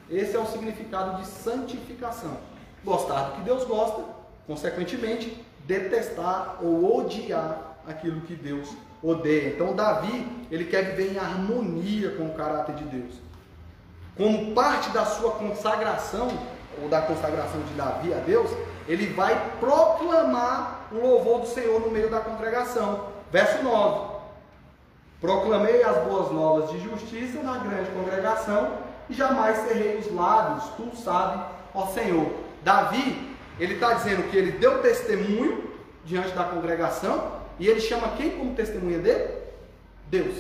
Esse é o significado de santificação. Gostar do que Deus gosta, consequentemente, detestar ou odiar aquilo que Deus odeia. Então Davi, ele quer viver em harmonia com o caráter de Deus. Como parte da sua consagração, ou da consagração de Davi a Deus, ele vai proclamar o louvor do Senhor no meio da congregação. Verso 9: proclamei as boas novas de justiça na grande congregação, e jamais cerrei os lábios, tu sabes, ó Senhor. Davi, ele está dizendo que ele deu testemunho diante da congregação, e ele chama quem como testemunha dele? Deus.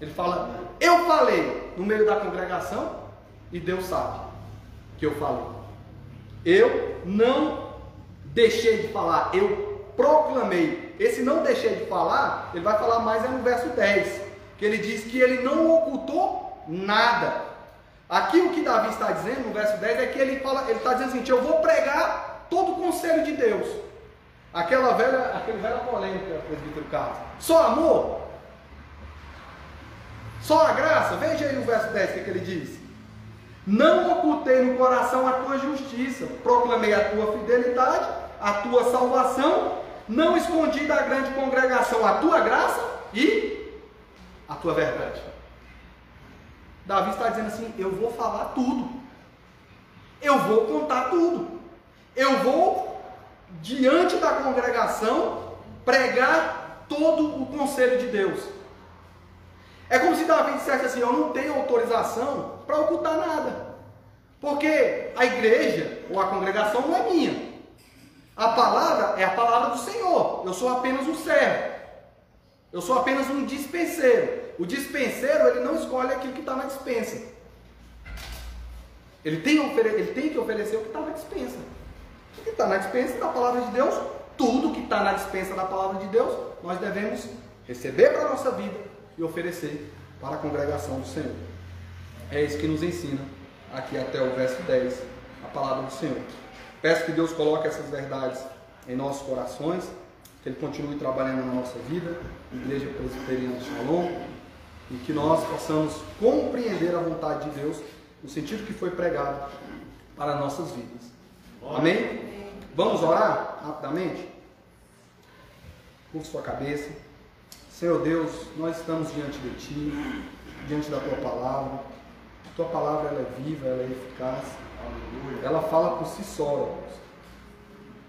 Ele fala: eu falei no meio da congregação, e Deus sabe que eu falei. Eu não deixei de falar, eu proclamei. Esse não deixei de falar, ele vai falar mais no verso 10, que ele diz que ele não ocultou nada. Aqui o que Davi está dizendo no verso 10 é que ele está dizendo assim: eu vou pregar todo o conselho de Deus. Aquela velha polêmica, presbítero Carlos. Só amor? Só a graça? Veja aí o verso 10, o que ele diz: não ocultei no coração a tua justiça, proclamei a tua fidelidade, a tua salvação, não escondi da grande congregação a tua graça e a tua verdade. Davi está dizendo assim: eu vou falar tudo, eu vou contar tudo, eu vou diante da congregação pregar todo o conselho de Deus. É como se Davi dissesse assim: eu não tenho autorização para ocultar nada. Porque a igreja ou a congregação não é minha. A palavra é a palavra do Senhor. Eu sou apenas um servo. Eu sou apenas um dispenseiro. O dispenseiro, ele não escolhe aquilo que está na dispensa. Ele tem que oferecer o que está na dispensa. O que está na dispensa da palavra de Deus, tudo que está na dispensa da palavra de Deus, nós devemos receber para a nossa vida e oferecer para a congregação do Senhor. É isso que nos ensina aqui até o verso 10, a palavra do Senhor. Peço que Deus coloque essas verdades em nossos corações, que Ele continue trabalhando na nossa vida, Igreja Presbiteriana Shalom, e que nós possamos compreender a vontade de Deus no sentido que foi pregado para nossas vidas. Amém? Vamos orar rapidamente? Curva sua cabeça. Senhor Deus, nós estamos diante de Ti, diante da Tua palavra. A Tua palavra ela é viva, ela é eficaz. Ela fala por si só, Deus.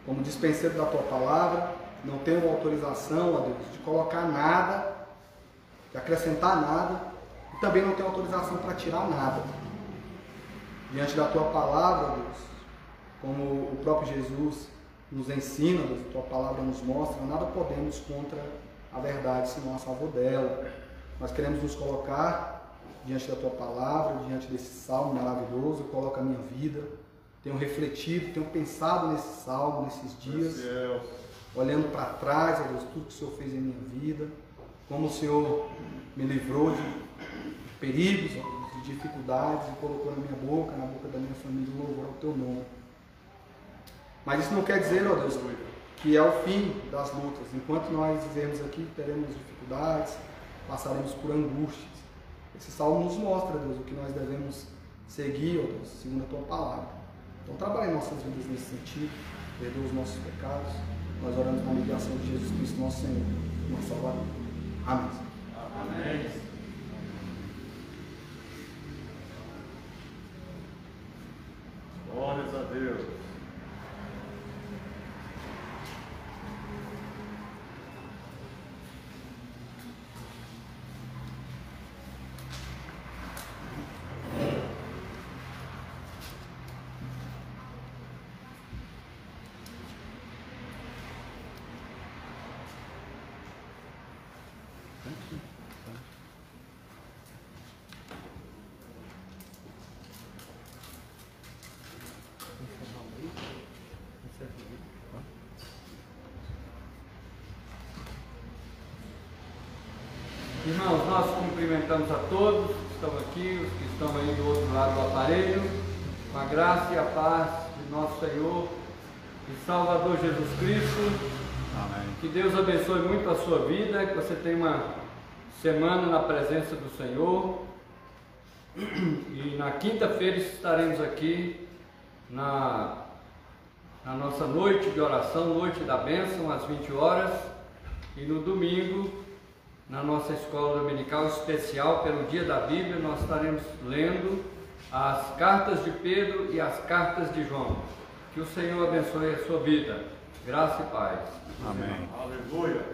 Como dispenseiro da Tua palavra, não tenho autorização, ó Deus, de colocar nada, de acrescentar nada, e também não tenho autorização para tirar nada. Diante da Tua palavra, Deus, como o próprio Jesus nos ensina, Deus, a Tua palavra nos mostra, nada podemos contra a verdade, senão a favor dela. Nós queremos nos colocar diante da Tua palavra, diante desse salmo maravilhoso. Eu coloco a minha vida, tenho refletido, tenho pensado nesse salmo, nesses dias, olhando para trás, ó Deus, tudo que o Senhor fez em minha vida, como o Senhor me livrou de perigos, ó Deus, de dificuldades, e colocou na minha boca, na boca da minha família, o louvor ao Teu nome. Mas isso não quer dizer, ó Deus, que é o fim das lutas. Enquanto nós vivermos aqui, teremos dificuldades, passaremos por angústias. Esse salmo nos mostra, Deus, o que nós devemos seguir, ó Deus, segundo a Tua palavra. Então trabalhe em nossas vidas nesse sentido, perdoa os nossos pecados. Nós oramos na mediação de Jesus Cristo, nosso Senhor, nosso Salvador. Amém. Amém. Glórias a Deus. Irmãos, nós cumprimentamos a todos que estão aqui, os que estão aí do outro lado do aparelho, com a graça e a paz de nosso Senhor e Salvador Jesus Cristo. Amém. Que Deus abençoe muito a sua vida, que você tenha uma semana na presença do Senhor. E na quinta-feira estaremos aqui na nossa noite de oração, noite da bênção, às 20 horas. E no domingo, na nossa escola dominical especial pelo Dia da Bíblia, nós estaremos lendo as cartas de Pedro e as cartas de João. Que o Senhor abençoe a sua vida. Graça e paz. Amém. Aleluia.